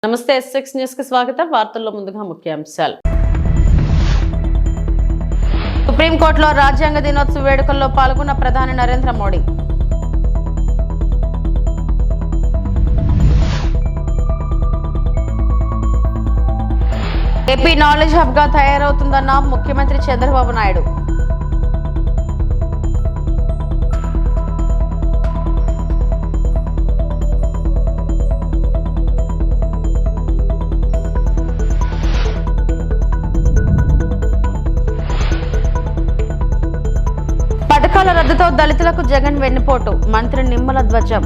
నమస్తే ఎస్6 న్యూస్ కి స్వాగతం. వార్తల్లో ముందుగా ముఖ్యాంశాలు. సుప్రీంకోర్టులో రాజ్యాంగ దినోత్సవ వేడుకల్లో పాల్గొన్న ప్రధాని Narendra Modi. AP knowledge hub గా తయారవుతుందన్న ముఖ్యమంత్రి చంద్రబాబు నాయుడు. పథకాల రద్దుతో దళితులకు జగన్ వెన్నుపోటు, మంత్రి నిమ్మల ధ్వజం.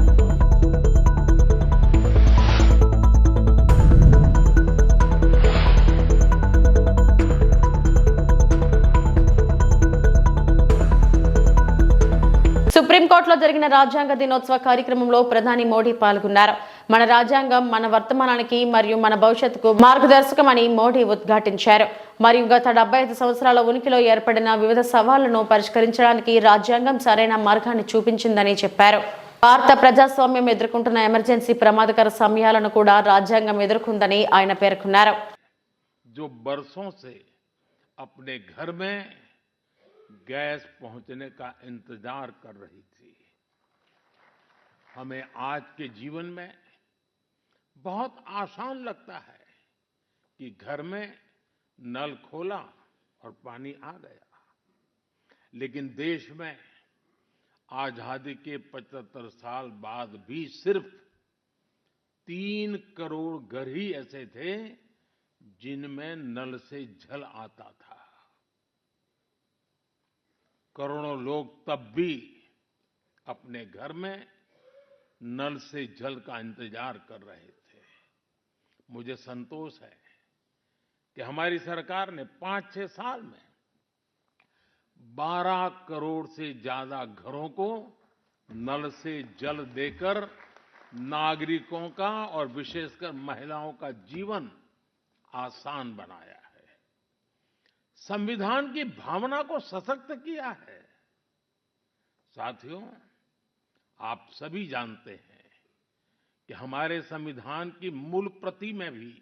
సుప్రీంకోర్టులో జరిగిన రాజ్యాంగ దినోత్సవ కార్యక్రమంలో ప్రధాని మోడీ పాల్గొన్నారు. మన రాజ్యాంగం మన వర్తమానానికి మరియు మన భవిష్యత్తుకు మార్గదర్శకమని మోడీ ఉద్ఘాటించారు. మరియు గత 75 సంవత్సరాల ఉనికిలో ఏర్పడిన వివిధ సవాళ్లను పరిష్కరించడానికి రాజ్యాంగం సరైన మార్గాన్ని చూపించిందని చెప్పారు. భారత ప్రజాస్వామ్యం ఎదుర్కొంటున్న ఎమర్జెన్సీ ప్రమాదకర సమయాలను కూడా రాజ్యాంగం ఎదుర్కొందని ఆయన పేర్కొన్నారు. जो बरसों से अपने घर में गैस पहुंचने का इंतजार कर रही थी, हमें आज के जीवन में बहुत आसान लगता है कि घर में नल खोला और पानी आ गया, लेकिन देश में आजादी के 75 साल बाद भी सिर्फ 3 करोड़ घर ही ऐसे थे जिनमें नल से जल आता था। करोड़ों लोग तब भी अपने घर में नल से जल का इंतजार कर रहे थे। मुझे संतोष है कि हमारी सरकार ने 5-6 साल में 12 करोड़ से ज्यादा घरों को नल से जल देकर नागरिकों का और विशेषकर महिलाओं का जीवन आसान बनाया है, संविधान की भावना को सशक्त किया है। साथियों, आप सभी जानते हैं कि हमारे संविधान की मूल प्रति में भी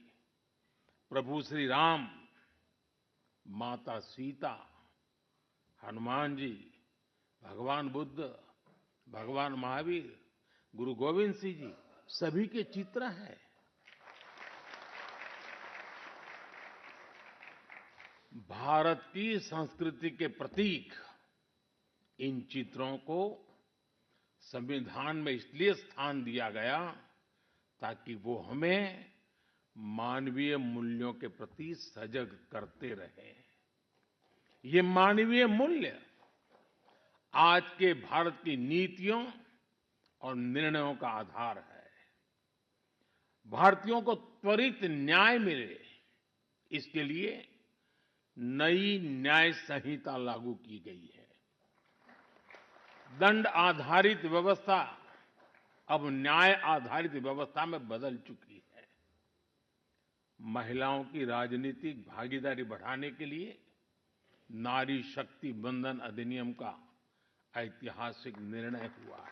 प्रभु श्री राम, माता सीता, हनुमान जी, भगवान बुद्ध, भगवान महावीर, गुरु गोविंद सिंह जी सभी के चित्र हैं। भारत की संस्कृति के प्रतीक इन चित्रों को संविधान में इसलिए स्थान दिया गया ताकि वो हमें मानवीय मूल्यों के प्रति सजग करते रहे। ये मानवीय मूल्य आज के भारत की नीतियों और निर्णयों का आधार है। भारतीयों को त्वरित न्याय मिले, इसके लिए नई न्याय संहिता लागू की गई है। दंड आधारित व्यवस्था अब न्याय आधारित व्यवस्था में बदल चुकी है। महिलाओं की राजनीतिक भागीदारी बढ़ाने के लिए नारी शक्ति बंधन अधिनियम का ऐतिहासिक निर्णय हुआ है।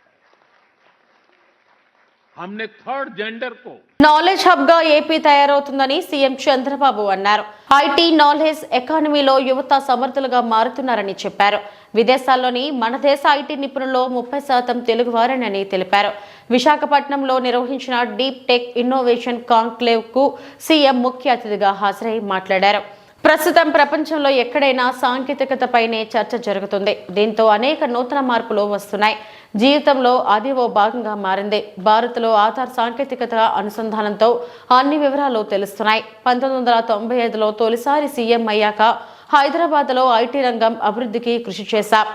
हमने थर्ड जेंडर को నాలెడ్జ్ హబ్ గా ఏపీ తయారవుతుందని సీఎం చంద్రబాబు అన్నారు. ఐటీ నాలెడ్జ్ ఎకానమీలో యువత సమర్థులుగా మారుతున్నారని చెప్పారు. విదేశాల్లోని మన దేశ ఐటీ నిపుణుల్లో 30% తెలుగువారేనని తెలిపారు. విశాఖపట్నంలో నిర్వహించిన డీప్ టెక్ ఇన్నోవేషన్ కాంక్లేవ్ కు సీఎం ముఖ్య అతిథిగా హాజరై మాట్లాడారు. ప్రస్తుతం ప్రపంచంలో ఎక్కడైనా సాంకేతికతపైనే చర్చ జరుగుతుంది. దీంతో అనేక నూతన మార్పులు వస్తున్నాయి. జీవితంలో అది ఓ భాగంగా మారింది. భారత్లో ఆధార్ సాంకేతికత అనుసంధానంతో అన్ని వివరాలు తెలుస్తున్నాయి. 1995లో తొలిసారి సీఎం అయ్యాక హైదరాబాద్లో ఐటీ రంగం అభివృద్ధికి కృషి చేశాం.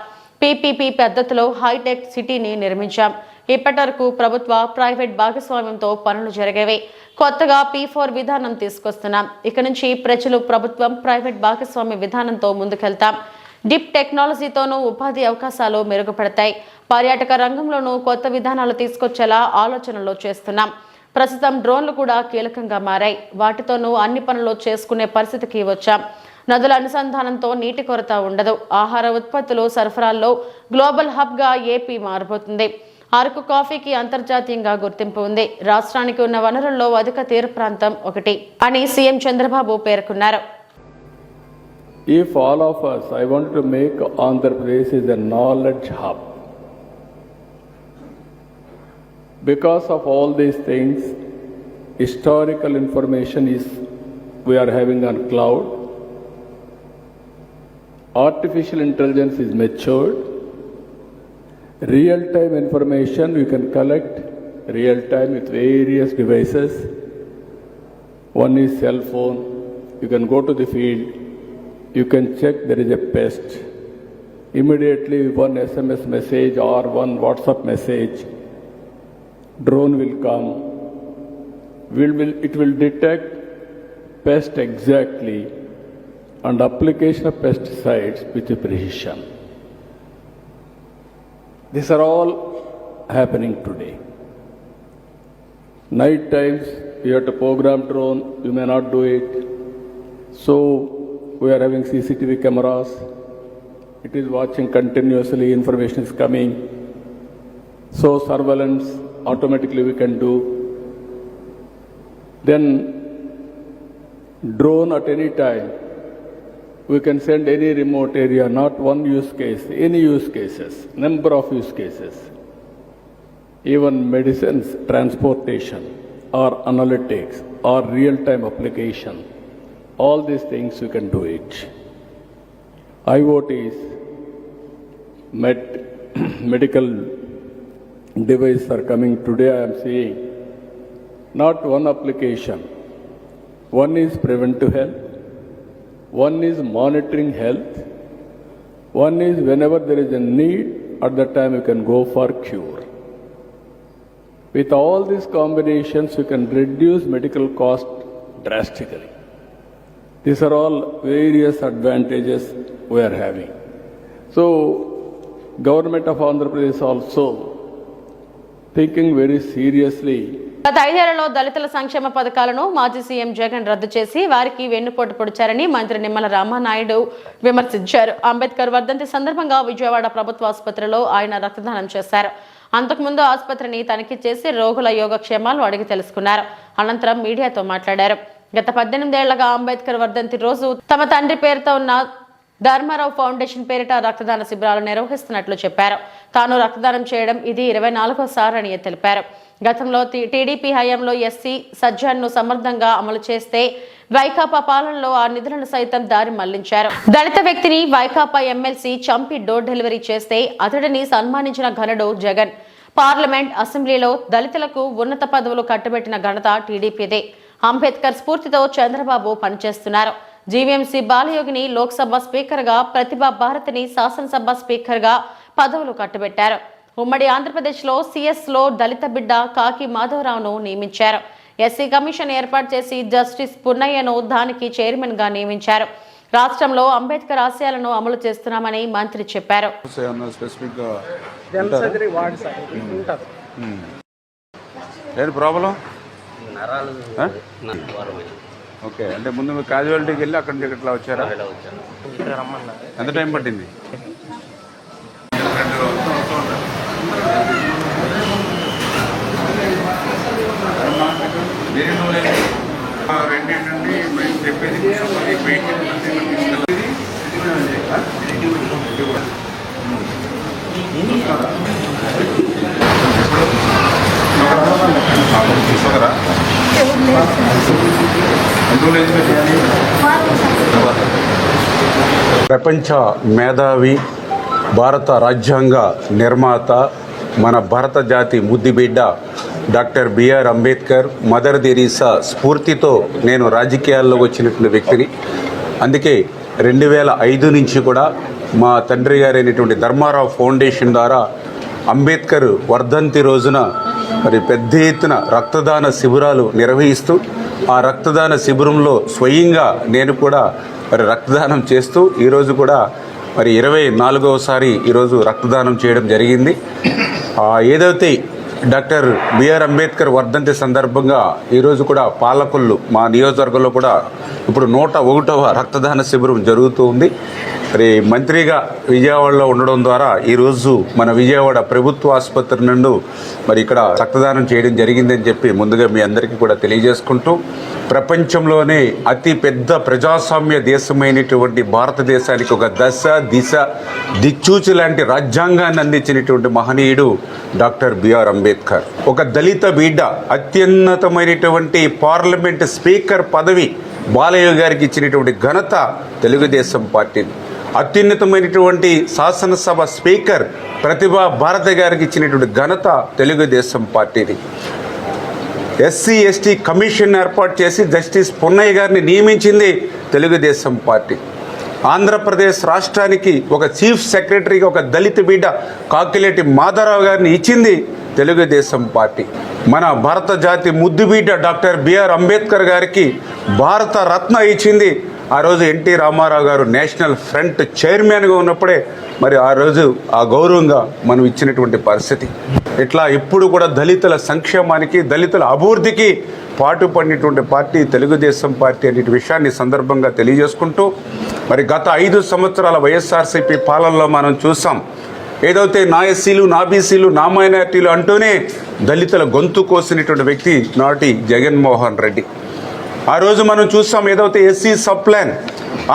పీపీపీ పద్ధతిలో హైటెక్ సిటీని నిర్మించాం. ఇప్పటి వరకు ప్రభుత్వ ప్రైవేట్ భాగస్వామ్యంతో పనులు జరిగేవి. కొత్తగా P4 విధానం తీసుకొస్తున్నాం. ఇక నుంచి ప్రజలు ప్రభుత్వం ప్రైవేట్ భాగస్వామ్య విధానంతో ముందుకెళ్తాం. డిప్ టెక్నాలజీతోనూ ఉపాధి అవకాశాలు మెరుగుపడతాయి. పర్యాటక రంగంలోనూ కొత్త విధానాలు తీసుకొచ్చేలా ఆలోచనలు చేస్తున్నాం. ప్రస్తుతం డ్రోన్లు కూడా కీలకంగా మారాయి. వాటితోనూ అన్ని పనులు చేసుకునే పరిస్థితికి వచ్చాం. నదుల అనుసంధానంతో నీటి కొరత ఉండదు. ఆహార ఉత్పత్తులు సరఫరాల్లో గ్లోబల్ హబ్ గా ఏపీ మారబోతుంది. అరకు కాఫీకి అంతర్జాతీయంగా గుర్తింపు ఉంది. రాష్ట్రానికి ఉన్న వనరుల్లో అధిక తీర ప్రాంతం ఒకటి అని సీఎం చంద్రబాబు పేర్కొన్నారు. If all of us, I want to make Andhra Pradesh is a knowledge hub. Because of all these things, historical information is we are having on cloud. Artificial intelligence is matured. Real-time information we can collect real-time with various devices. One is cell phone. You can go to the field. You can check there is a pest. Immediately one SMS message or one WhatsApp message, drone will come. It will detect pest exactly and application of pesticides with precision. These are all happening today. Night times you have to program drone, you may not do it. So we are having CCTV cameras. It is watching continuously, information is coming. So surveillance automatically we can do. Then drone at any time. We can send any remote area, not one use case, any use cases, number of use cases. Even medicines, transportation, or analytics, or real-time application. All these things we can do it. IoTs, medical devices are coming today. I am seeing not one application. One is preventive health. One is monitoring health. One is whenever there is a need, at that time you can go for cure. With all these combinations, you can reduce medical cost drastically. These are all various advantages we are having. So, Government of Andhra Pradesh also thinking very seriously. గత 5 ఏళ్లలో దళితుల సంక్షేమ పథకాలను మాజీ CM Jagan రద్దు చేసి వారికి వెన్నుపోటు పొడిచారని మంత్రి నిమ్మల రామానాయుడు విమర్శించారు. అంబేద్కర్ వర్ధంతి సందర్భంగా విజయవాడ ప్రభుత్వ ఆసుపత్రిలో ఆయన రక్తదానం చేశారు. అంతకుముందు ఆసుపత్రిని తనిఖీ చేసి రోగుల యోగక్షేమాలు అడిగి తెలుసుకున్నారు. అనంతరం మీడియాతో మాట్లాడారు. గత 18 ఏళ్లుగా అంబేద్కర్ వర్ధంతి రోజు తమ తండ్రి పేరుతో ఉన్న ధర్మారావు ఫౌండేషన్ పేరిట రక్తదాన శిబిరాలు నిర్వహిస్తున్నట్లు చెప్పారు. తాను రక్తదానం చేయడం ఇది 24సారి అని తెలిపారు. గతంలో టీడీపీ హయాంలో ఎస్సీ సజ్జన్ను సమర్థంగా అమలు చేస్తే వైకాపా పాలనలో ఆ నిధులను సైతం దారి మళ్లించారు. దళిత వ్యక్తిని వైకాపా ఎమ్మెల్సీ చంపి డోర్ డెలివరీ చేస్తే అతడిని సన్మానించిన ఘనుడు జగన్. పార్లమెంట్, అసెంబ్లీలో దళితులకు ఉన్నత పదవులు కట్టబెట్టిన ఘనత టీడీపీదే. అంబేద్కర్ స్ఫూర్తితో చంద్రబాబు పనిచేస్తున్నారు. జీవీఎంసీ బాలయోగిని లోక్సభ స్పీకర్గా, ప్రతిభా భారతిని శాసనసభ స్పీకర్గా పదవులు కట్టబెట్టారు. ఉమ్మడి ఆంధ్రప్రదేశ్లో సిఎస్లో దళిత బిడ్డ కాకి మాధవరావును నియమించారు. ఎస్సీ కమిషన్ ఏర్పాటు చేసి జస్టిస్ పున్నయ్యను దానికి చైర్మన్గా నియమించారు. రాష్ట్రంలో అంబేద్కర్ ఆశయాలను అమలు చేస్తున్నామని మంత్రి చెప్పారు. ఓకే, అంటే ముందు మీరు క్యాజువాలిటీకి వెళ్ళి అక్కడి నుంచి ఇట్లా వచ్చారా? ఎంత టైం పట్టింది? రెండింటి చెప్పేది తీసుకురా. ప్రపంచ మేధావి, భారత రాజ్యాంగ నిర్మాత, మన భారత జాతి ముద్దుబిడ్డ doctor B R Ambedkar, mother Teresa స్ఫూర్తితో నేను రాజకీయాల్లోకి వచ్చినటువంటి వ్యక్తిని. అందుకే 2005 నుంచి కూడా మా తండ్రి గారైనటువంటి ధర్మారావు ఫౌండేషన్ ద్వారా అంబేద్కర్ వర్ధంతి రోజున మరి పెద్ద ఎత్తున రక్తదాన శిబిరాలు నిర్వహిస్తూ, ఆ రక్తదాన శిబిరంలో స్వయంగా నేను కూడా మరి రక్తదానం చేస్తూ ఈరోజు కూడా మరి 24వసారి ఈరోజు రక్తదానం చేయడం జరిగింది. ఏదైతే డాక్టర్ బిఆర్ అంబేద్కర్ వర్ధంతి సందర్భంగా ఈరోజు కూడా పాలకొల్లు మా నియోజకవర్గంలో కూడా ఇప్పుడు 101వ రక్తదాన శిబిరం జరుగుతూ ఉంది. మరి మంత్రిగా విజయవాడలో ఉండడం ద్వారా ఈరోజు మన విజయవాడ ప్రభుత్వ ఆసుపత్రి నుండి మరి ఇక్కడ రక్తదానం చేయడం జరిగిందని చెప్పి ముందుగా మీ అందరికీ కూడా తెలియజేసుకుంటూ, ప్రపంచంలోనే అతి పెద్ద ప్రజాస్వామ్య దేశమైనటువంటి భారతదేశానికి ఒక దశ దిశ దిక్చూచి లాంటి రాజ్యాంగాన్ని అందించినటువంటి మహనీయుడు డాక్టర్ బిఆర్ అంబేద్కర్. ఒక దళిత బిడ్డ అత్యున్నతమైనటువంటి పార్లమెంట్ స్పీకర్ పదవి బాలయ్య గారికి ఇచ్చినటువంటి ఘనత తెలుగుదేశం పార్టీని. అత్యున్నతమైనటువంటి శాసనసభ స్పీకర్ ప్రతిభా భారతి గారికి ఇచ్చినటువంటి ఘనత తెలుగుదేశం పార్టీది. ఎస్సీ ఎస్టీ కమిషన్ ఏర్పాటు చేసి జస్టిస్ పున్నయ్య గారిని నియమించింది తెలుగుదేశం పార్టీ. ఆంధ్రప్రదేశ్ రాష్ట్రానికి ఒక చీఫ్ సెక్రటరీగా ఒక దళిత బిడ్డ కాకిలేటి మాధవరావు గారిని ఇచ్చింది తెలుగుదేశం పార్టీ. మన భారత జాతి ముద్దుబిడ్డ డాక్టర్ బిఆర్ అంబేద్కర్ గారికి భారత రత్న ఇచ్చింది ఆ రోజు ఎన్టీ రామారావు గారు నేషనల్ ఫ్రంట్ చైర్మన్గా ఉన్నప్పుడే. మరి ఆ రోజు ఆ గౌరవంగా మనం ఇచ్చినటువంటి పరిస్థితి. ఇట్లా ఇప్పుడు కూడా దళితుల సంక్షేమానికి దళితుల అభివృద్ధికి పాటుపడినటువంటి పార్టీ తెలుగుదేశం పార్టీ అనే విషయాన్ని సందర్భంగా తెలియజేసుకుంటూ, మరి గత 5 సంవత్సరాల వైఎస్ఆర్సీపీ పాలనలో మనం చూసాం. ఏదైతే నా ఎస్సీలు నా బీసీలు నా మైనార్టీలు అంటూనే దళితుల గొంతు కోసినటువంటి వ్యక్తి నాటి జగన్మోహన్ రెడ్డి. ఆ రోజు మనం చూసాం ఏదైతే ఎస్సీ సబ్ ప్లాన్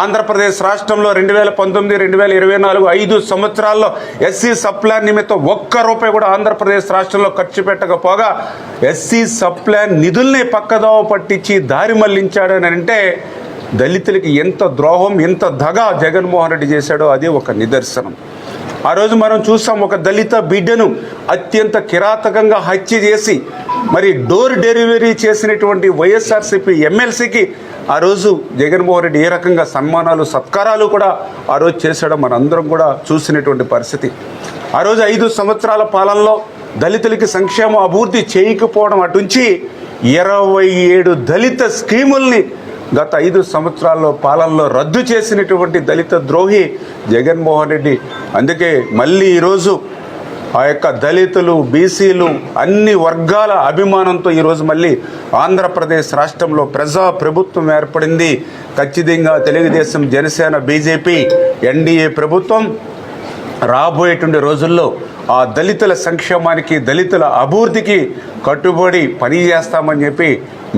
ఆంధ్రప్రదేశ్ రాష్ట్రంలో 2019, 2024 5 సంవత్సరాల్లో ఎస్సీ సబ్ ప్లాన్ నిమిత్తం ₹1 కూడా ఆంధ్రప్రదేశ్ రాష్ట్రంలో ఖర్చు పెట్టకపోగా ఎస్సీ సబ్ ప్లాన్ నిధుల్ని పక్కదోవ పట్టించి దారి మళ్లించాడని అంటే దళితులకి ఎంత ద్రోహం ఎంత దగా జగన్మోహన్ రెడ్డి చేశాడో అదే ఒక నిదర్శనం. ఆ రోజు మనం చూసాం ఒక దళిత బిడ్డను అత్యంత కిరాతకంగా హత్య చేసి మరి డోర్ డెలివరీ చేసినటువంటి వైఎస్ఆర్సీపీ ఎమ్మెల్సీకి ఆ రోజు జగన్మోహన్ రెడ్డి ఏ రకంగా సన్మానాలు సత్కారాలు కూడా ఆ రోజు చేశాడో మనందరం కూడా చూసినటువంటి పరిస్థితి. ఆ రోజు 5 సంవత్సరాల పాలనలో దళితులకి సంక్షేమ అభివృద్ధి చేయకపోవడం అటుంచి 27 దళిత స్కీముల్ని గత 5 సంవత్సరాల్లో పాలనలో రద్దు చేసినటువంటి దళిత ద్రోహి జగన్మోహన్ రెడ్డి. అందుకే మళ్ళీ ఈరోజు ఆ యొక్క దళితులు బీసీలు అన్ని వర్గాల అభిమానంతో ఈరోజు మళ్ళీ ఆంధ్రప్రదేశ్ రాష్ట్రంలో ప్రజా ప్రభుత్వం ఏర్పడింది. ఖచ్చితంగా తెలుగుదేశం జనసేన బీజేపీ ఎన్డీఏ ప్రభుత్వం రాబోయేటువంటి రోజుల్లో ఆ దళితుల సంక్షేమానికి దళితుల అభివృద్ధికి కట్టుబడి పనిచేస్తామని చెప్పి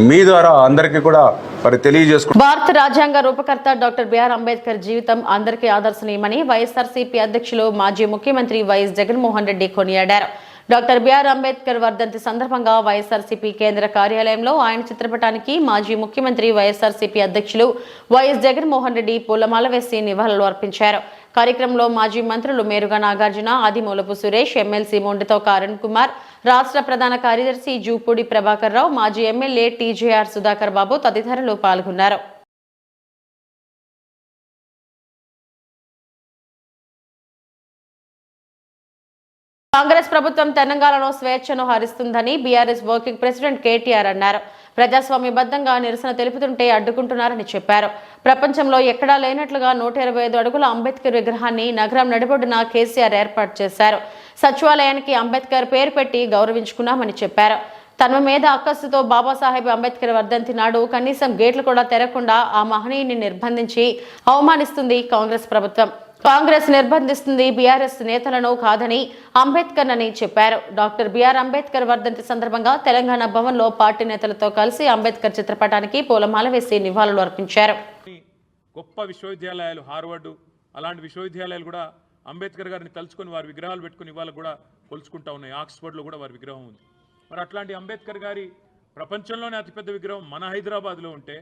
మీ ద్వారా అందరికీ కూడా మరి తెలియజేసుకుంటాం. భారత రాజ్యాంగ రూపకర్త డాక్టర్ బిఆర్ అంబేద్కర్ జీవితం అందరికీ ఆదర్శనీయమని వైఎస్ఆర్సీపీ అధ్యక్షులు మాజీ ముఖ్యమంత్రి వైఎస్ జగన్మోహన్ రెడ్డి కొనియాడారు. డాక్టర్ బిఆర్ అంబేద్కర్ వర్ధంతి సందర్భంగా వైఎస్ఆర్సీపీ కేంద్ర కార్యాలయంలో ఆయన చిత్రపటానికి మాజీ ముఖ్యమంత్రి వైఎస్ఆర్సీపీ అధ్యక్షులు వైఎస్ జగన్మోహన్ రెడ్డి పూలమాల వేసి నివాళులు అర్పించారు. కార్యక్రమంలో మాజీ మంత్రులు మేరుగా నాగార్జున, ఆదిమూలపు సురేష్, ఎమ్మెల్సీ మొండితో కారణ్ కుమార్, రాష్ట్ర ప్రధాన కార్యదర్శి జూపూడి ప్రభాకర్ రావు, మాజీ ఎమ్మెల్యే టీజేఆర్ సుధాకర్ బాబు తదితరులు పాల్గొన్నారు. కాంగ్రెస్ ప్రభుత్వం తెలంగాణలో స్వేచ్ఛను హరిస్తుందని బీఆర్ఎస్ వర్కింగ్ ప్రెసిడెంట్ కేటీఆర్ అన్నారు. ప్రజాస్వామ్యబద్ధంగా నిరసన తెలుపుతుంటే అడ్డుకుంటున్నారని చెప్పారు. ప్రపంచంలో ఎక్కడా లేనట్లుగా 125 అడుగుల అంబేద్కర్ విగ్రహాన్ని నగరం నడిబొడ్డున కేసీఆర్ ఏర్పాటు చేశారు. సచివాలయానికి అంబేద్కర్ పేరు పెట్టి గౌరవించుకున్నామని చెప్పారు. తన మీద అక్కసుతో బాబాసాహెబ్ అంబేద్కర్ వర్ధంతి నాడు కనీసం గేట్లు కూడా తెరకుండా ఆ మహనీయుని నిర్బంధించి అవమానిస్తుంది కాంగ్రెస్ ప్రభుత్వం. కాంగ్రెస్ నిర్బంధిస్తుంది బీఆర్ఎస్ నేతలను కాదని అంబేద్కర్ అని చెప్పారు. డాక్టర్ బిఆర్ అంబేద్కర్ వర్ధంతి సందర్భంగా తెలంగాణ భవన్లో పార్టీ నేతలతో కలిసి అంబేద్కర్ చిత్రపటానికి పూలమాల వేసి నివాళులు అర్పించారు. గొప్ప విశ్వవిద్యాలయాలు హార్వర్డ్ అలాంటి విశ్వవిద్యాలయాలు కూడా అంబేద్కర్ గారిని తలుచుకొని వారి విగ్రహాలు పెట్టుకుని ఇవాళ కూడా కొలుచుకుంటా ఉన్నాయి. ఆక్స్ఫర్డ్లో కూడా వారి విగ్రహం ఉంది. మరి అట్లాంటి అంబేద్కర్ గారి ప్రపంచంలోనే అతిపెద్ద విగ్రహం మన హైదరాబాద్లో ఉంటే,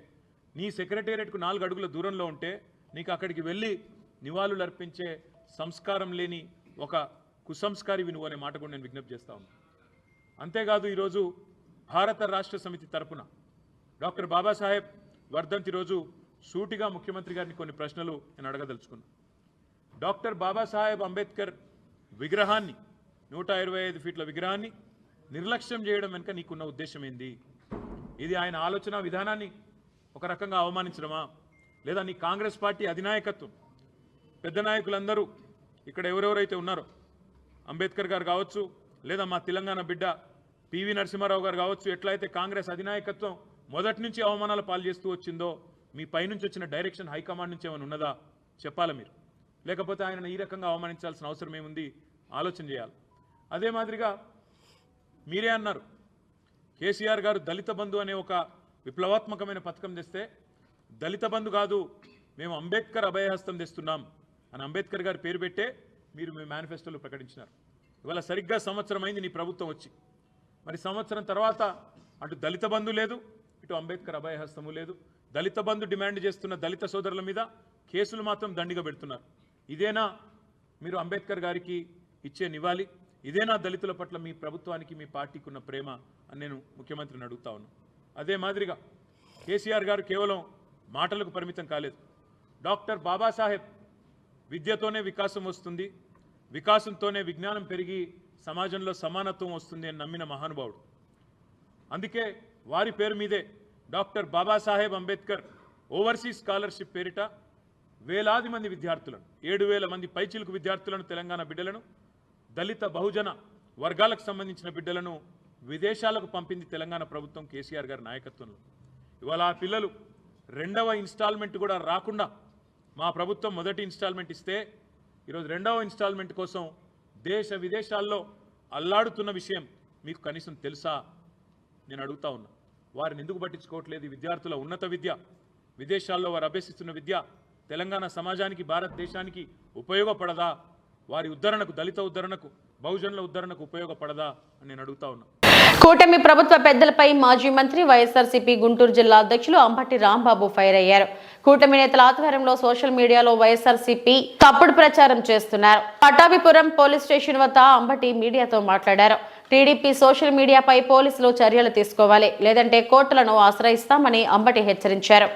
నీ సెక్రటేరియట్కు 4 అడుగుల దూరంలో ఉంటే నీకు అక్కడికి వెళ్ళి నివాళులు అర్పించే సంస్కారం లేని ఒక కుసంస్కారి వినువు అనే మాట కూడా నేను విజ్ఞప్తి చేస్తా ఉన్నాను. అంతేకాదు ఈరోజు భారత రాష్ట్ర సమితి తరపున డాక్టర్ బాబాసాహెబ్ వర్ధంతి రోజు సూటిగా ముఖ్యమంత్రి గారిని కొన్ని ప్రశ్నలు నేను అడగదలుచుకున్నాను. డాక్టర్ బాబాసాహెబ్ అంబేద్కర్ విగ్రహాన్ని 125 ఫీట్ల విగ్రహాన్ని నిర్లక్ష్యం చేయడం వెనుక నీకున్న ఉద్దేశం ఏంది? ఇది ఆయన ఆలోచన విధానాన్ని ఒక రకంగా అవమానించడమా, లేదా నీ కాంగ్రెస్ పార్టీ అధినాయకత్వం పెద్ద నాయకులందరూ ఇక్కడ ఎవరెవరైతే ఉన్నారో అంబేద్కర్ గారు కావచ్చు, లేదా మా తెలంగాణ బిడ్డ పివి నరసింహారావు గారు కావచ్చు, ఎట్లయితే కాంగ్రెస్ అధినాయకత్వం మొదటి నుంచి అవమానాల పాలు చేస్తూ వచ్చిందో మీ పైనుంచి వచ్చిన డైరెక్షన్ హైకమాండ్ నుంచి ఏమైనా ఉన్నదా చెప్పాలి మీరు. లేకపోతే ఆయనను ఈ రకంగా అవమానించాల్సిన అవసరం ఏముంది ఆలోచన చేయాలి. అదే మాదిరిగా మీరే అన్నారు కేసీఆర్ గారు దళిత బంధు అనే ఒక విప్లవాత్మకమైన పథకం తెస్తే దళిత బంధు కాదు మేము అంబేద్కర్ అభయహస్తం తెస్తున్నాం అని అంబేద్కర్ గారి పేరు పెట్టే మీరు మీ మేనిఫెస్టోలో ప్రకటించినారు. ఇవాళ సరిగ్గా సంవత్సరం అయింది నీ ప్రభుత్వం వచ్చి. మరి సంవత్సరం తర్వాత అటు దళిత బంధు లేదు, ఇటు అంబేద్కర్ అభయహస్తము లేదు. దళిత బంధు డిమాండ్ చేస్తున్న దళిత సోదరుల మీద కేసులు మాత్రం దండిగా పెడుతున్నారు. ఇదేనా మీరు అంబేద్కర్ గారికి ఇచ్చే నివాళి? ఇదేనా దళితుల పట్ల మీ ప్రభుత్వానికి మీ పార్టీకి ఉన్న ప్రేమ అని నేను ముఖ్యమంత్రిని అడుగుతా ఉన్నాను. అదే మాదిరిగా కేసీఆర్ గారు కేవలం మాటలకు పరిమితం కాలేదు. డాక్టర్ బాబాసాహెబ్ విద్యతోనే వికాసం వస్తుంది, వికాసంతోనే విజ్ఞానం పెరిగి సమాజంలో సమానత్వం వస్తుంది అని నమ్మిన మహానుభావుడు. అందుకే వారి పేరు మీదే doctor Babasaheb Ambedkar overseas scholarship పేరిట వేలాది మంది విద్యార్థులను 7,000 మంది పైచిలుకు విద్యార్థులను తెలంగాణ బిడ్డలను దళిత బహుజన వర్గాలకు సంబంధించిన బిడ్డలను విదేశాలకు పంపింది తెలంగాణ ప్రభుత్వం కేసీఆర్ గారి నాయకత్వంలో. ఇవాళ ఆ పిల్లలు రెండవ ఇన్స్టాల్మెంట్ కూడా రాకుండా మా ప్రభుత్వం మొదటి ఇన్స్టాల్మెంట్ ఇస్తే ఈరోజు రెండవ ఇన్స్టాల్మెంట్ కోసం దేశ విదేశాల్లో అల్లాడుతున్న విషయం మీకు కనీసం తెలుసా నేను అడుగుతా ఉన్నా. వారిని ఎందుకు పట్టించుకోవట్లేదు? విద్యార్థుల ఉన్నత విద్య, విదేశాల్లో వారు అభ్యసిస్తున్న విద్య తెలంగాణ సమాజానికి భారతదేశానికి ఉపయోగపడదా? వారి ఉద్ధరణకు, దళిత ఉద్ధరణకు, బహుజనుల ఉద్ధరణకు ఉపయోగపడదా అని నేను అడుగుతా ఉన్నా. కూటమి ప్రభుత్వ పెద్దలపై మాజీ మంత్రి వైఎస్ఆర్సీపీ గుంటూరు జిల్లా అధ్యక్షులు అంబటి రాంబాబు ఫైర్ అయ్యారు. కూటమి నేతల ఆధ్వర్యంలో సోషల్ మీడియాలో వైఎస్ఆర్సీపీ తప్పుడు ప్రచారం చేస్తున్నారు. పట్టాభిపురం పోలీస్ స్టేషన్ వద్ద అంబటి మీడియాతో మాట్లాడారు. టీడీపీ సోషల్ మీడియాపై పోలీసులు చర్యలు తీసుకోవాలి, లేదంటే కోర్టులను ఆశ్రయిస్తామని అంబటి హెచ్చరించారు.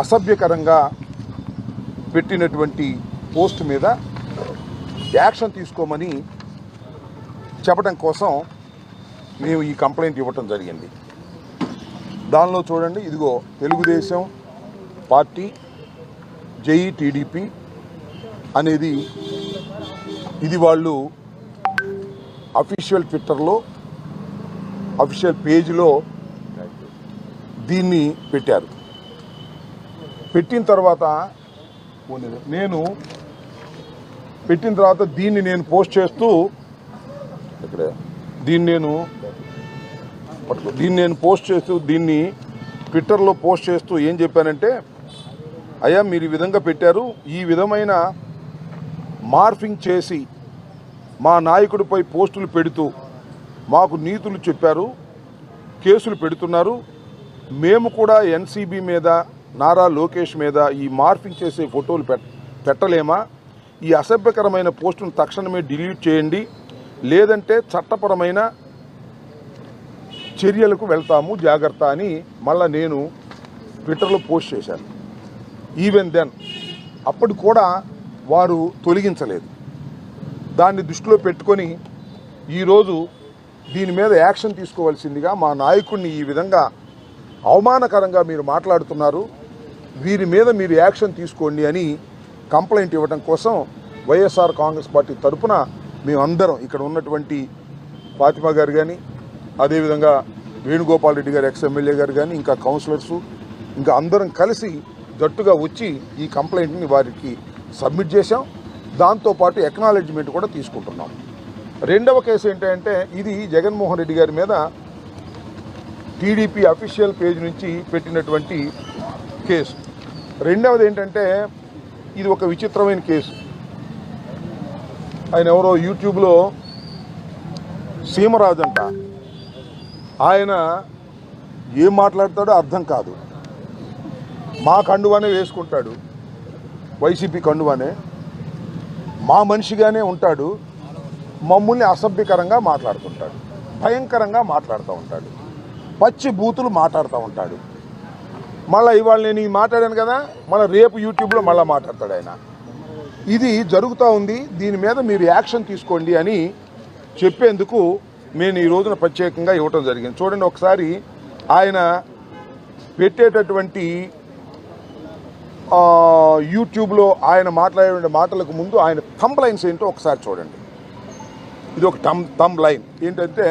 అసభ్యకరంగా పెట్టినటువంటి పోస్ట్ మీద యాక్షన్ తీసుకోమని చెప్పడం కోసం మేము ఈ కంప్లైంట్ ఇవ్వటం జరిగింది. దానిలో చూడండి, ఇదిగో తెలుగుదేశం పార్టీ జై టీడీపీ అనేది ఇది వాళ్ళు అఫీషియల్ ట్విట్టర్లో అఫీషియల్ పేజీలో దీన్ని పెట్టారు. పెట్టిన తర్వాత దీన్ని నేను పోస్ట్ చేస్తూ ఇక్కడ దీన్ని ట్విట్టర్లో పోస్ట్ చేస్తూ ఏం చెప్పానంటే, అయ్యా మీరు ఈ విధంగా పెట్టారు, ఈ విధమైన మార్ఫింగ్ చేసి మా నాయకుడిపై పోస్టులు పెడుతూ మాకు నీతులు చెప్పారు, కేసులు పెడుతున్నారు. మేము కూడా ఎన్సీబీ మీద, నారా లోకేష్ మీద ఈ మార్ఫింగ్ చేసే ఫోటోలు పెట్టలేమా? ఈ అసభ్యకరమైన పోస్టును తక్షణమే డిలీట్ చేయండి, లేదంటే చట్టపరమైన చర్యలకు వెళ్తాము, జాగ్రత్త అని మళ్ళీ నేను ట్విట్టర్లో పోస్ట్ చేశాను. ఈవెన్ దెన్ అప్పుడు కూడా వారు తొలగించలేదు. దాన్ని దృష్టిలో పెట్టుకొని ఈరోజు దీని మీద యాక్షన్ తీసుకోవాల్సిందిగా, మా నాయకుడిని ఈ విధంగా అవమానకరంగా మీరు మాట్లాడుతున్నారు, వీరి మీద మీరు యాక్షన్ తీసుకోండి అని కంప్లైంట్ ఇవ్వడం కోసం వైఎస్ఆర్ కాంగ్రెస్ పార్టీ తరఫున మేమందరం ఇక్కడ ఉన్నటువంటి ఫాతిమా గారు కానీ, అదేవిధంగా వేణుగోపాల్ రెడ్డి గారు ఎక్స్ఎమ్మెల్యే గారు కానీ, ఇంకా కౌన్సిలర్సు, ఇంకా అందరం కలిసి జట్టుగా వచ్చి ఈ కంప్లైంట్ని వారికి సబ్మిట్ చేశాం. దాంతోపాటు ఎక్నాలెడ్జ్మెంట్ కూడా తీసుకుంటున్నాం. రెండవ కేసు ఏంటంటే, ఇది జగన్మోహన్ రెడ్డి గారి మీద టీడీపీ అఫీషియల్ పేజ్ నుంచి పెట్టినటువంటి కేసు. రెండవది ఏంటంటే, ఇది ఒక విచిత్రమైన కేసు. ఆయన ఎవరో యూట్యూబ్లో సీమరాజు అంట, ఆయన ఏం మాట్లాడతాడో అర్థం కాదు. మా కండువానే వేసుకుంటాడు, వైసీపీ కండువానే, మా మనిషిగానే ఉంటాడు, మమ్మల్ని అసభ్యకరంగా మాట్లాడుతుంటాడు, భయంకరంగా మాట్లాడుతూ ఉంటాడు, పచ్చి బూతులు మాట్లాడుతూ ఉంటాడు. మళ్ళీ ఇవాళ నేను ఈ మాట్లాడాను కదా, మళ్ళీ రేపు యూట్యూబ్లో మళ్ళీ మాట్లాడతాడు ఆయన. ఇది జరుగుతూ ఉంది, దీని మీద మీరు యాక్షన్ తీసుకోండి అని చెప్పేందుకు నేను ఈ రోజున ప్రత్యేకంగా ఇవ్వటం జరిగింది. చూడండి ఒకసారి ఆయన పెట్టేటటువంటి యూట్యూబ్లో ఆయన మాట్లాడే మాటలకు ముందు ఆయన థంబ్ లైన్స్ ఏంటో ఒకసారి చూడండి. ఇది ఒక థంబ్ లైన్ ఏంటంటే,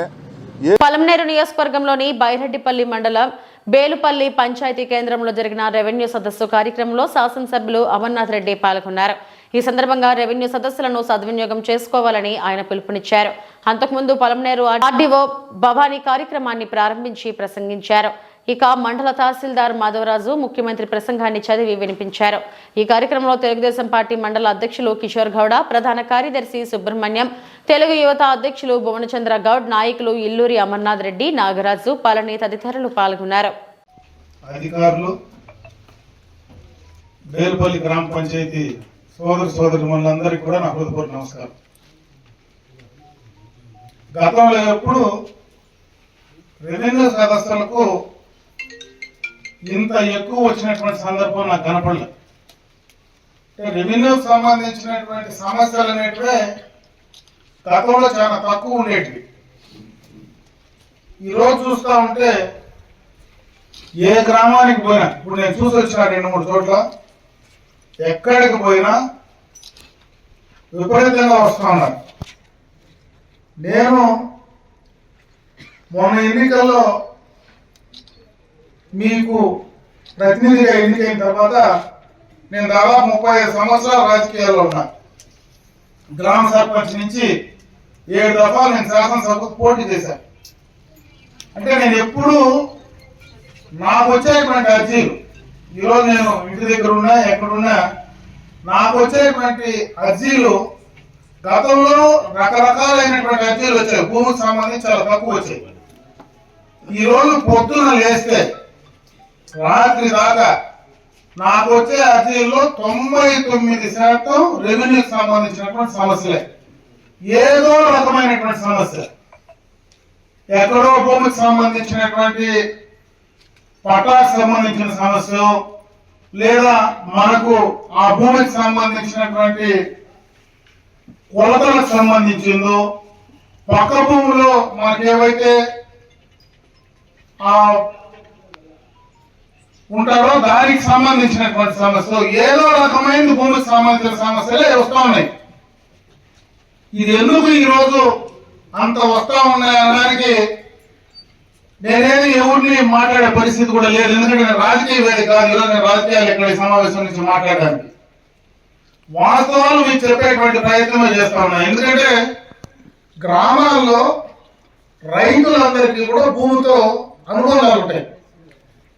పలమనేరు నియోజకవర్గంలోని బైరెడ్డిపల్లి మండలం బేలుపల్లి పంచాయతీ కేంద్రంలో జరిగిన రెవెన్యూ సదస్సు కార్యక్రమంలో శాసనసభ్యులు అమర్నాథ్ రెడ్డి పాల్గొన్నారు. ఈ సందర్భంగా రెవెన్యూ సదస్సులను సద్వినియోగం చేసుకోవాలని ఆయన పిలుపునిచ్చారు. అంతకుముందు పలమనేరు ఆర్డీఓ భవానీ కార్యక్రమాన్ని ప్రారంభించి ప్రసంగించారు. ఇక మండల తహసీల్దార్ మాధవరాజు ముఖ్యమంత్రి ప్రసంగాన్ని చదివి వినిపించారు. ఈ కార్యక్రమంలో తెలుగుదేశం పార్టీ మండల అధ్యక్షులు కిషోర్ గౌడ, ప్రధాన కార్యదర్శి సుబ్రహ్మణ్యం, తెలుగు యువత అధ్యక్షులు భువనచంద్ర గౌడ్, నాయకులు ఇల్లూరి అమర్నాథ్ రెడ్డి, నాగరాజు, పళని తదితరులు పాల్గొన్నారు. అధికారులు, బేలుపల్లి గ్రామ పంచాయతీ సోదరులందరికీ కూడా నా హృదయపూర్వక నమస్కారం. గతంలో ఎప్పుడు రెవెన్యూ సదస్సులకు ఇంత ఎక్కువ వచ్చినటువంటి సందర్భం నాకు కనపడలేదు. రెవెన్యూకి సంబంధించినటువంటి సమస్యలు అనేటివే గతంలో చాలా తక్కువ ఉండేటివి. ఈరోజు చూస్తూ ఉంటే ఏ గ్రామానికి పోయినా, ఇప్పుడు నేను చూసి వచ్చిన 2-3 చోట్ల, ఎక్కడికి పోయినా విపరీతంగా వస్తూ ఉన్నారు. నేను మొన్న ఎన్నికల్లో మీకు ప్రతినిధిగా ఎన్నికైన తర్వాత నేను దాదాపు 35 సంవత్సరాల రాజకీయాల్లో ఉన్నా. గ్రామ సర్పంచ్ నుంచి 7 దఫాలు నేను శాసనసభకు పోటీ చేశాను. అంటే నేను ఎప్పుడు నాకు వచ్చేటువంటి అర్జీలు, ఈరోజు నేను ఇంటి దగ్గర ఉన్నా ఎక్కడున్నా, నాకు వచ్చేటువంటి అర్జీలు గతంలో రకరకాలైనటువంటి అర్జీలు వచ్చాయి. భూమికి సంబంధించి చాలా తక్కువ వచ్చాయి. ఈరోజు పొద్దున లేస్తే రాత్రి దాకా నాకు వచ్చే అర్జీల్లో 99% రెవెన్యూకి సంబంధించినటువంటి సమస్యలే. ఏదో రకమైనటువంటి సమస్య, ఎక్కడో భూమికి సంబంధించినటువంటి పటాకు సంబంధించిన సమస్య, లేదా మనకు ఆ భూమికి సంబంధించినటువంటి కొలతలకు సంబంధించిందో, పక్క భూమిలో మనకేవైతే ఉంటారో దానికి సంబంధించినటువంటి సమస్యలు, ఏదో రకమైన భూమికి సంబంధించిన సమస్యలే వస్తూ ఉన్నాయి. ఇది ఎందుకు ఈరోజు అంత వస్తూ ఉన్నాయనడానికి నేనేది ఎవరిని మాట్లాడే పరిస్థితి కూడా లేదు. ఎందుకంటే నేను రాజకీయ వేదిక కాదు, ఈరోజు నేను రాజకీయాలు ఇక్కడ ఈ సమావేశం నుంచి మాట్లాడడానికి వాస్తవాలు మీకు చెప్పేటువంటి ప్రయత్నమే చేస్తా ఉన్నా. ఎందుకంటే గ్రామాల్లో రైతులందరికీ కూడా భూమితో అనుబంధాలు ఉంటాయి.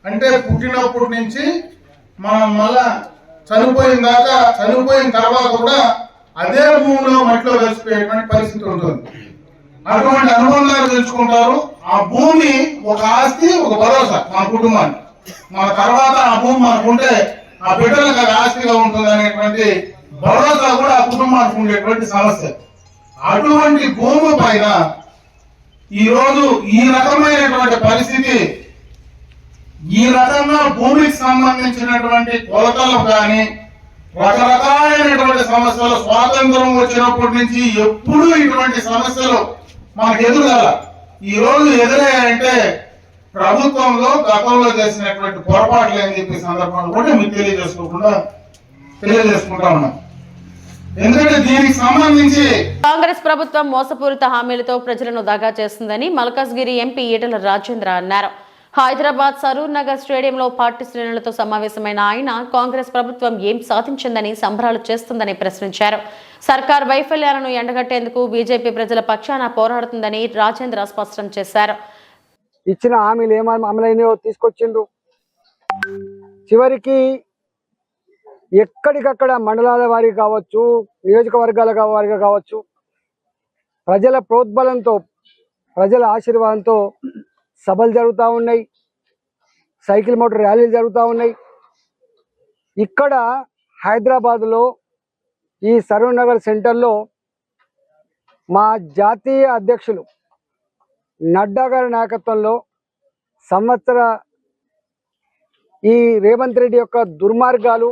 అంటే పుట్టినప్పటి నుంచి మనం మళ్ళా చనిపోయిన తర్వాత కూడా అదే భూమిలో మట్టిలో కలిసిపోయేటువంటి పరిస్థితి ఉంటుంది. అటువంటి అనుబంధాలు తెలుసుకుంటారు. ఆ భూమి ఒక ఆస్తి, ఒక భరోసా మన కుటుంబానికి. మన తర్వాత ఆ భూమి మనకుంటే ఆ బిడ్డలకు అది ఆస్తిగా ఉంటుంది అనేటువంటి భరోసా కూడా ఆ కుటుంబానికి ఉండేటువంటి సమస్య. అటువంటి భూమి పైన ఈరోజు ఈ రకమైనటువంటి పరిస్థితి, ఈ రకంగా భూమికి సంబంధించినటువంటి కొలతలు కానీ రకరకాలైనటువంటి సమస్యలు స్వాతంత్రం వచ్చినప్పటి నుంచి ఎప్పుడూ ఇటువంటి సమస్యలు మనకు ఎదురుగా ఈ రోజు ఎదురయ్యాయంటే ప్రభుత్వంలో గతంలో చేసినటువంటి పొరపాట్లు అని చెప్పే సందర్భంలో కూడా మీకు తెలియజేసుకుంటా ఉన్నాం. ఎందుకంటే దీనికి సంబంధించి కాంగ్రెస్ ప్రభుత్వం మోసపూరిత హామీలతో ప్రజలను దగా చేస్తుందని మల్కాజ్గిరి ఎంపీ ఈటెల రాజేంద్ర అన్నారు. హైదరాబాద్ సరూర్ నగర్ స్టేడియంలో పార్టీ శ్రేణులతో సమావేశమైన ఆయన కాంగ్రెస్ ప్రభుత్వం ఏం సాధించిందని సంబరాలు చేస్తుందని ప్రశ్నించారు. సర్కార్ వైఫల్యాలను ఎండగట్టేందుకు బీజేపీ ప్రజల పక్షాన పోరాడుతుందని రాజేంద్ర స్పష్టం చేశారు. ఇచ్చిన హామీలు ఏమైనా అమలైనయో తీసుకొచ్చిండ్రు. చివరికి ఎక్కడికక్కడ మండలాల వారికి కావచ్చు, నియోజకవర్గాల వారిగా కావచ్చు, ప్రజల ప్రోద్బలంతో, ప్రజల ఆశీర్వాదంతో సభలు జరుగుతూ ఉన్నాయి, సైకిల్ మోటార్ ర్యాలీలు జరుగుతూ ఉన్నాయి. ఇక్కడ హైదరాబాద్లో ఈ సరూర్ నగర్ సెంటర్లో మా జాతీయ అధ్యక్షులు నడ్డా గారి నాయకత్వంలో ఈ రేవంత్ రెడ్డి యొక్క దుర్మార్గాలు,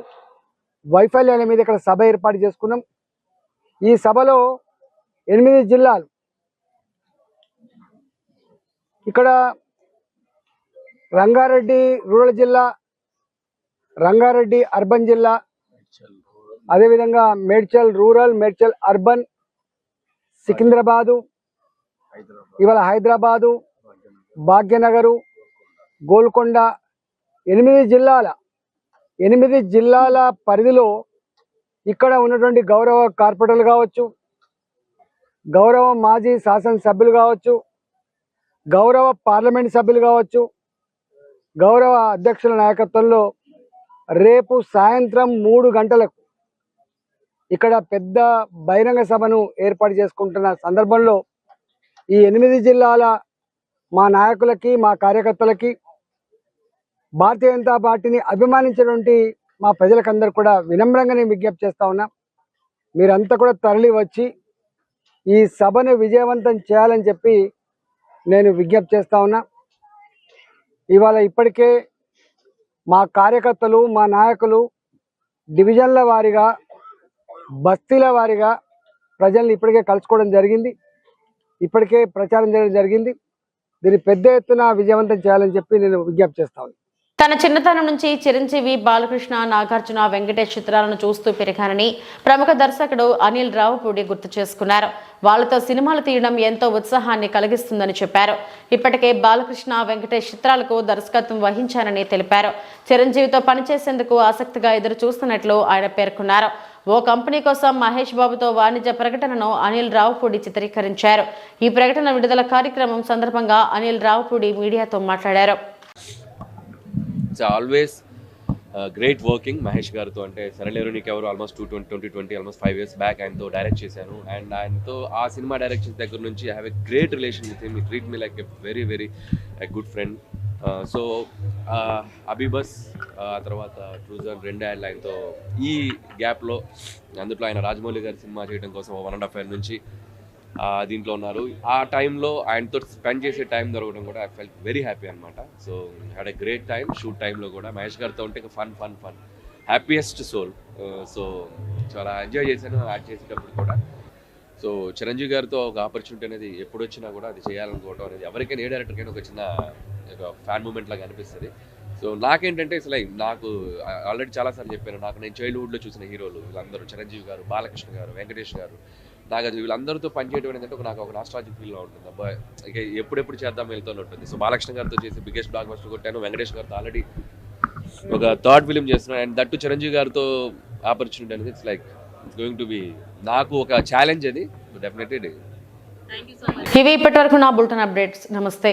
వైఫల్యాల మీద ఇక్కడ సభ ఏర్పాటు చేసుకున్నాం. ఈ సభలో 8 జిల్లాలు, ఇక్కడ రంగారెడ్డి రూరల్ జిల్లా, రంగారెడ్డి అర్బన్ జిల్లా, అదేవిధంగా మేడ్చల్ రూరల్, మేడ్చల్ అర్బన్, సికింద్రాబాదు, ఇవాళ హైదరాబాదు, భాగ్యనగరు, గోల్కొండ 8 జిల్లాల పరిధిలో ఇక్కడ ఉన్నటువంటి గౌరవ కార్పొరేటర్లు కావచ్చు, గౌరవ మాజీ శాసనసభ్యులు కావచ్చు, గౌరవ పార్లమెంట్ సభ్యులు కావచ్చు, గౌరవ అధ్యక్షుల నాయకత్వంలో రేపు సాయంత్రం 3 గంటలకు ఇక్కడ పెద్ద బహిరంగ సభను ఏర్పాటు చేసుకుంటున్న సందర్భంలో ఈ 8 జిల్లాల మా నాయకులకి, మా కార్యకర్తలకి, భారతీయ జనతా పార్టీని అభిమానించినటువంటి మా ప్రజలకందరూ కూడా వినమ్రంగా నేను విజ్ఞప్తి చేస్తా ఉన్నా, మీరంతా కూడా తరలి వచ్చి ఈ సభను విజయవంతం చేయాలని చెప్పి నేను విజ్ఞప్తి చేస్తా ఉన్నా. ఇవాళ ఇప్పటికే మా కార్యకర్తలు, మా నాయకులు డివిజన్ల వారీగా, బస్తీల వారీగా ప్రజల్ని ఇప్పటికే కలుసుకోవడం జరిగింది, ఇప్పటికే ప్రచారం చేయడం జరిగింది. దీన్ని పెద్ద ఎత్తున విజయవంతం చేయాలని చెప్పి నేను విజ్ఞప్తి చేస్తా ఉన్నాను. తన చిన్నతనం నుంచి చిరంజీవి, బాలకృష్ణ, నాగార్జున, వెంకటేష్ చిత్రాలను చూస్తూ పెరిగానని ప్రముఖ దర్శకుడు అనిల్ రావుపూడి గుర్తు చేసుకున్నారు. వాళ్లతో సినిమాలు తీయడం ఎంతో ఉత్సాహాన్ని కలిగిస్తుందని చెప్పారు. ఇప్పటికే బాలకృష్ణ, వెంకటేష్ చిత్రాలకు దర్శకత్వం వహించానని తెలిపారు. చిరంజీవితో పనిచేసేందుకు ఆసక్తిగా ఎదురు చూస్తున్నట్లు ఆయన పేర్కొన్నారు. ఓ కంపెనీ కోసం మహేష్ బాబుతో వాణిజ్య ప్రకటనను అనిల్ రావుపూడి చిత్రీకరించారు. ఈ ప్రకటన విడుదల కార్యక్రమం సందర్భంగా అనిల్ రావుపూడి మీడియాతో మాట్లాడారు. It's always great working Mahesh గారితో. అంటే Sarileru Neekevvaru almost 2020 almost 5 years back ఆయనతో డైరెక్ట్ చేశాను. అండ్ ఆయనతో ఆ సినిమా డైరెక్షన్ దగ్గర నుంచి I have a great relation with him. He treat me like a very very good friend. So AbhiBus ఆ తర్వాత ట్రూజన్ 2 ఏళ్ళు ఆయనతో ఈ గ్యాప్లో అందులో ఆయన రాజమౌళి గారి సినిమా చేయడం కోసం 1.5 year నుంచి దీంట్లో ఉన్నారు. ఆ టైంలో ఆయనతో స్పెండ్ చేసే టైం దొరకడం కూడా ఐ ఫెల్ట్ వెరీ హ్యాపీ అనమాట. So had a great time. Shoot టైంలో కూడా మహేష్ గారితో ఉంటే ఫన్ హ్యాపీయెస్ట్ సోల్. సో చాలా ఎంజాయ్ చేశాను యాక్ట్ చేసేటప్పుడు కూడా. సో చిరంజీవి గారితో ఒక ఆపర్చునిటీ అనేది ఎప్పుడు వచ్చినా కూడా అది చేయాలనుకోవడం అనేది ఎవరికైనా ఏ డైరెక్టర్కైనా ఒక చిన్న ఫ్యాన్ మూమెంట్ లాగా అనిపిస్తుంది. సో నాకేంటంటే అసలు నాకు ఆల్రెడీ చాలాసార్లు చెప్పాను, నాకు నేను చైల్డ్హుడ్లో చూసిన హీరోలు వీళ్ళందరూ చిరంజీవి గారు, బాలకృష్ణ గారు, వెంకటేష్ గారు, నాగార్జున వీళ్ళందరితో పనిచేయడం ఏంటంటే నాకు ఒక నాస్టాలజిక్ ఫీల్గా ఉంటుంది. అబ్బాయి ఇక ఎప్పుడెప్పుడు చేద్దాం వెళ్తూ ఉంటుంది. సో బాలకృష్ణ గారితో చేసి బిగ్గెస్ట్ బ్లాక్ బస్టర్ కొట్టాను. వెంకటేష్ గారితో ఆల్రెడీ ఒక 3rd ఫిలిం చేస్తున్నాను. అండ్ దట్టు చిరంజీవి గారితో ఆపర్చునిటీ అనేది it's like it's going to be నాకు ఒక ఛాలెంజ్ అది డెఫినెట్లీ. ఇవి ఇప్పటివరకు నా బులెటిన్ అప్డేట్స్. నమస్తే.